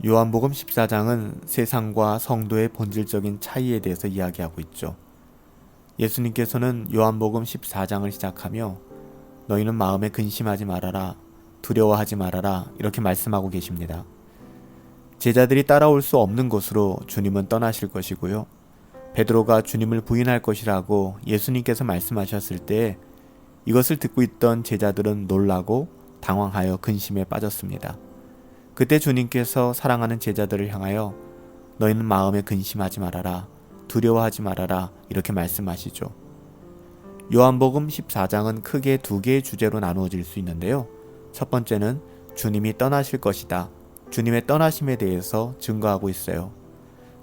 요한복음 14장은 세상과 성도의 본질적인 차이에 대해서 이야기하고 있죠. 예수님께서는 요한복음 14장을 시작하며 너희는 마음에 근심하지 말아라, 두려워하지 말아라 이렇게 말씀하고 계십니다. 제자들이 따라올 수 없는 곳으로 주님은 떠나실 것이고요. 베드로가 주님을 부인할 것이라고 예수님께서 말씀하셨을 때 이것을 듣고 있던 제자들은 놀라고 당황하여 근심에 빠졌습니다. 그때 주님께서 사랑하는 제자들을 향하여 너희는 마음에 근심하지 말아라, 두려워하지 말아라 이렇게 말씀하시죠. 요한복음 14장은 크게 두 개의 주제로 나누어질 수 있는데요. 첫 번째는 주님이 떠나실 것이다. 주님의 떠나심에 대해서 증거하고 있어요.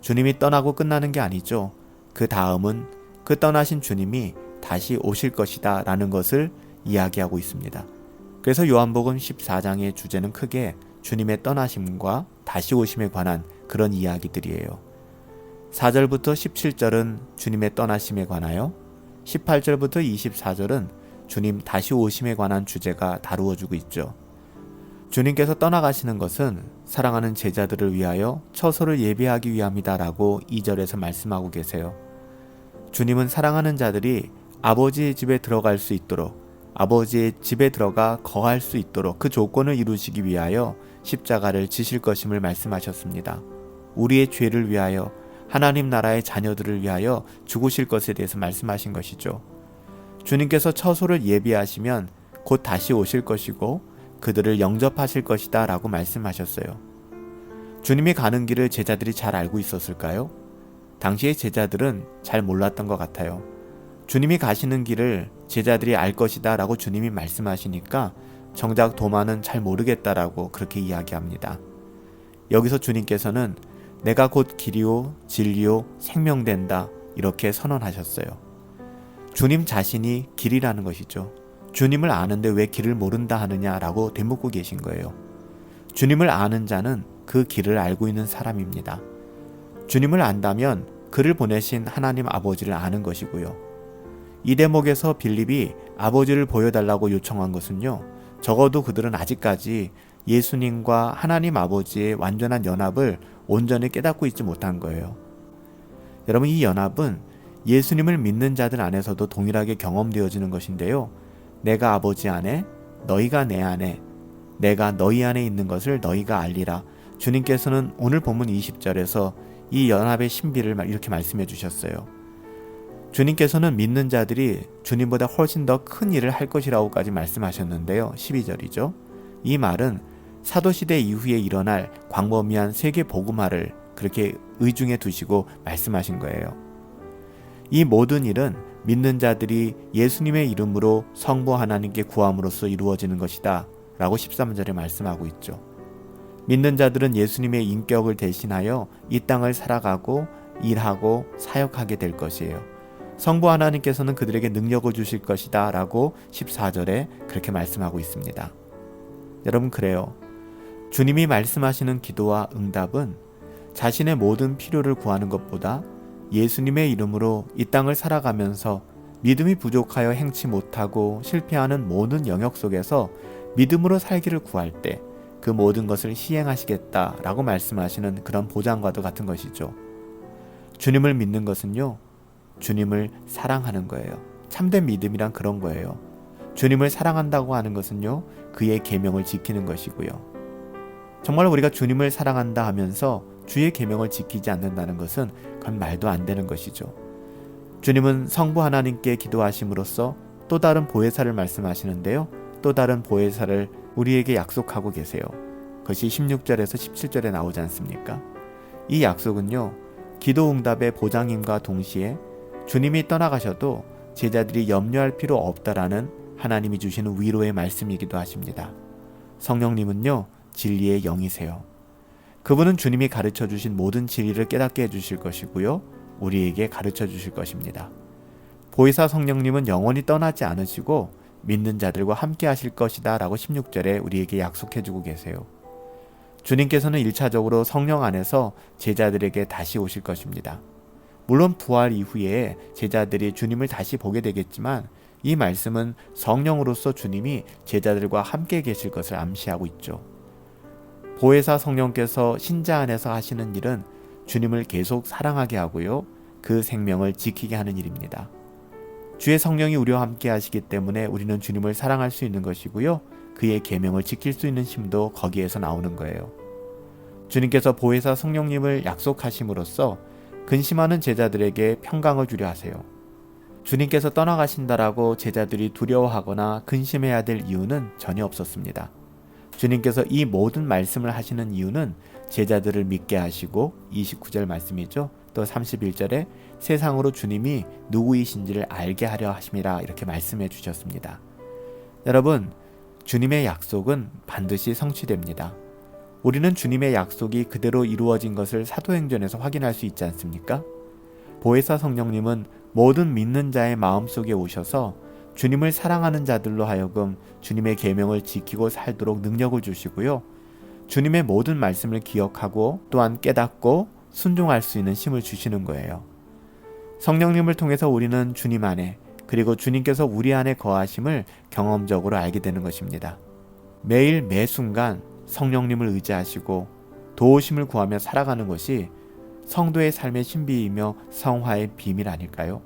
주님이 떠나고 끝나는 게 아니죠. 그 다음은 그 떠나신 주님이 다시 오실 것이다 라는 것을 이야기하고 있습니다. 그래서 요한복음 14장의 주제는 크게 주님의 떠나심과 다시 오심에 관한 그런 이야기들이에요. 4절부터 17절은 주님의 떠나심에 관하여 18절부터 24절은 주님 다시 오심에 관한 주제가 다루어지고 있죠. 주님께서 떠나가시는 것은 사랑하는 제자들을 위하여 처소를 예비하기 위함이다 라고 2절에서 말씀하고 계세요. 주님은 사랑하는 자들이 아버지의 집에 들어갈 수 있도록 아버지의 집에 들어가 거할 수 있도록 그 조건을 이루시기 위하여 십자가를 지실 것임을 말씀하셨습니다. 우리의 죄를 위하여 하나님 나라의 자녀들을 위하여 죽으실 것에 대해서 말씀하신 것이죠. 주님께서 처소를 예비하시면 곧 다시 오실 것이고 그들을 영접하실 것이다 라고 말씀하셨어요. 주님이 가는 길을 제자들이 잘 알고 있었을까요? 당시의 제자들은 잘 몰랐던 것 같아요. 주님이 가시는 길을 제자들이 알 것이다 라고 주님이 말씀하시니까 정작 도마는 잘 모르겠다라고 그렇게 이야기합니다. 여기서 주님께서는 내가 곧 길이요 진리요 생명된다 이렇게 선언하셨어요. 주님 자신이 길이라는 것이죠. 주님을 아는데 왜 길을 모른다 하느냐라고 되묻고 계신 거예요. 주님을 아는 자는 그 길을 알고 있는 사람입니다. 주님을 안다면 그를 보내신 하나님 아버지를 아는 것이고요. 이 대목에서 빌립이 아버지를 보여달라고 요청한 것은요. 적어도 그들은 아직까지 예수님과 하나님 아버지의 완전한 연합을 온전히 깨닫고 있지 못한 거예요. 여러분, 이 연합은 예수님을 믿는 자들 안에서도 동일하게 경험되어지는 것인데요. 내가 아버지 안에, 너희가 내 안에, 내가 너희 안에 있는 것을 너희가 알리라. 주님께서는 오늘 본문 20절에서 이 연합의 신비를 이렇게 말씀해 주셨어요. 주님께서는 믿는 자들이 주님보다 훨씬 더 큰 일을 할 것이라고까지 말씀하셨는데요. 12절이죠. 이 말은 사도시대 이후에 일어날 광범위한 세계 복음화를 그렇게 의중에 두시고 말씀하신 거예요. 이 모든 일은 믿는 자들이 예수님의 이름으로 성부 하나님께 구함으로써 이루어지는 것이다 라고 13절에 말씀하고 있죠. 믿는 자들은 예수님의 인격을 대신하여 이 땅을 살아가고 일하고 사역하게 될 것이에요. 성부 하나님께서는 그들에게 능력을 주실 것이다 라고 14절에 그렇게 말씀하고 있습니다. 여러분, 그래요. 주님이 말씀하시는 기도와 응답은 자신의 모든 필요를 구하는 것보다 예수님의 이름으로 이 땅을 살아가면서 믿음이 부족하여 행치 못하고 실패하는 모든 영역 속에서 믿음으로 살기를 구할 때 그 모든 것을 시행하시겠다라고 말씀하시는 그런 보장과도 같은 것이죠. 주님을 믿는 것은요, 주님을 사랑하는 거예요. 참된 믿음이란 그런 거예요. 주님을 사랑한다고 하는 것은요, 그의 계명을 지키는 것이고요. 정말 우리가 주님을 사랑한다 하면서 주의 계명을 지키지 않는다는 것은 그건 말도 안 되는 것이죠. 주님은 성부 하나님께 기도하심으로써 또 다른 보혜사를 말씀하시는데요. 또 다른 보혜사를 우리에게 약속하고 계세요. 그것이 16절에서 17절에 나오지 않습니까? 이 약속은요, 기도 응답의 보장임과 동시에 주님이 떠나가셔도 제자들이 염려할 필요 없다라는 하나님이 주시는 위로의 말씀이기도 하십니다. 성령님은요, 진리의 영이세요. 그분은 주님이 가르쳐 주신 모든 진리를 깨닫게 해주실 것이고요, 우리에게 가르쳐 주실 것입니다. 보혜사 성령님은 영원히 떠나지 않으시고 믿는 자들과 함께 하실 것이다 라고 16절에 우리에게 약속해 주고 계세요. 주님께서는 1차적으로 성령 안에서 제자들에게 다시 오실 것입니다. 물론 부활 이후에 제자들이 주님을 다시 보게 되겠지만 이 말씀은 성령으로서 주님이 제자들과 함께 계실 것을 암시하고 있죠. 보혜사 성령께서 신자 안에서 하시는 일은 주님을 계속 사랑하게 하고요. 그 생명을 지키게 하는 일입니다. 주의 성령이 우리와 함께 하시기 때문에 우리는 주님을 사랑할 수 있는 것이고요. 그의 계명을 지킬 수 있는 힘도 거기에서 나오는 거예요. 주님께서 보혜사 성령님을 약속하심으로써 근심하는 제자들에게 평강을 주려 하세요. 주님께서 떠나가신다라고 제자들이 두려워하거나 근심해야 될 이유는 전혀 없었습니다. 주님께서 이 모든 말씀을 하시는 이유는 제자들을 믿게 하시고 29절 말씀이죠. 또 31절에 세상으로 주님이 누구이신지를 알게 하려 하심이라 이렇게 말씀해 주셨습니다. 여러분, 주님의 약속은 반드시 성취됩니다. 우리는 주님의 약속이 그대로 이루어진 것을 사도행전에서 확인할 수 있지 않습니까? 보혜사 성령님은 모든 믿는 자의 마음속에 오셔서 주님을 사랑하는 자들로 하여금 주님의 계명을 지키고 살도록 능력을 주시고요. 주님의 모든 말씀을 기억하고 또한 깨닫고 순종할 수 있는 힘을 주시는 거예요. 성령님을 통해서 우리는 주님 안에 그리고 주님께서 우리 안에 거하심을 경험적으로 알게 되는 것입니다. 매일 매 순간 성령님을 의지하시고 도우심을 구하며 살아가는 것이 성도의 삶의 신비이며 성화의 비밀 아닐까요?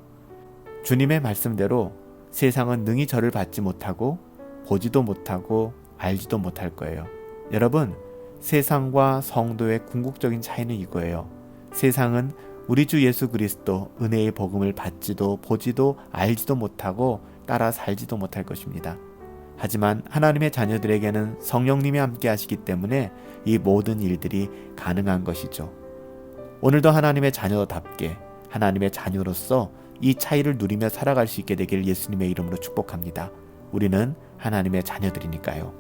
주님의 말씀대로 세상은 능히 저를 받지 못하고 보지도 못하고 알지도 못할 거예요. 여러분, 세상과 성도의 궁극적인 차이는 이거예요. 세상은 우리 주 예수 그리스도 은혜의 복음을 받지도 보지도 알지도 못하고 따라 살지도 못할 것입니다. 하지만 하나님의 자녀들에게는 성령님이 함께 하시기 때문에 이 모든 일들이 가능한 것이죠. 오늘도 하나님의 자녀답게 하나님의 자녀로서 이 차이를 누리며 살아갈 수 있게 되길 예수님의 이름으로 축복합니다. 우리는 하나님의 자녀들이니까요.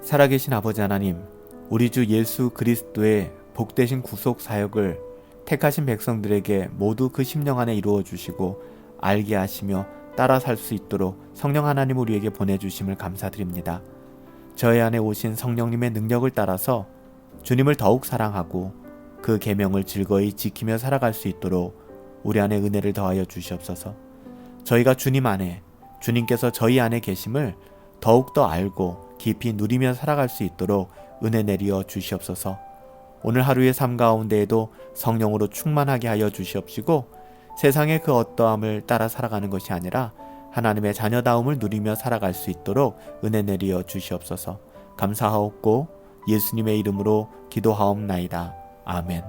살아계신 아버지 하나님, 우리 주 예수 그리스도의 복되신 구속 사역을 택하신 백성들에게 모두 그 심령 안에 이루어 주시고 알게 하시며 따라 살 수 있도록 성령 하나님 우리에게 보내주심을 감사드립니다. 저희 안에 오신 성령님의 능력을 따라서 주님을 더욱 사랑하고 그 계명을 즐거이 지키며 살아갈 수 있도록 우리 안에 은혜를 더하여 주시옵소서. 저희가 주님 안에, 주님께서 저희 안에 계심을 더욱더 알고 깊이 누리며 살아갈 수 있도록 은혜 내리어 주시옵소서. 오늘 하루의 삶 가운데에도 성령으로 충만하게 하여 주시옵시고 세상의 그 어떠함을 따라 살아가는 것이 아니라 하나님의 자녀다움을 누리며 살아갈 수 있도록 은혜 내리어 주시옵소서. 감사하옵고 예수님의 이름으로 기도하옵나이다. 아멘.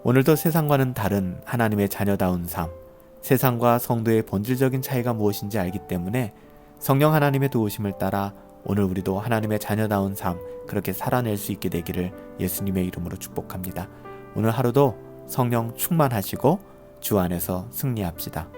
오늘도 세상과는 다른 하나님의 자녀다운 삶, 세상과 성도의 본질적인 차이가 무엇인지 알기 때문에 성령 하나님의 도우심을 따라 오늘 우리도 하나님의 자녀다운 삶 그렇게 살아낼 수 있게 되기를 예수님의 이름으로 축복합니다. 오늘 하루도 성령 충만하시고 주 안에서 승리합시다.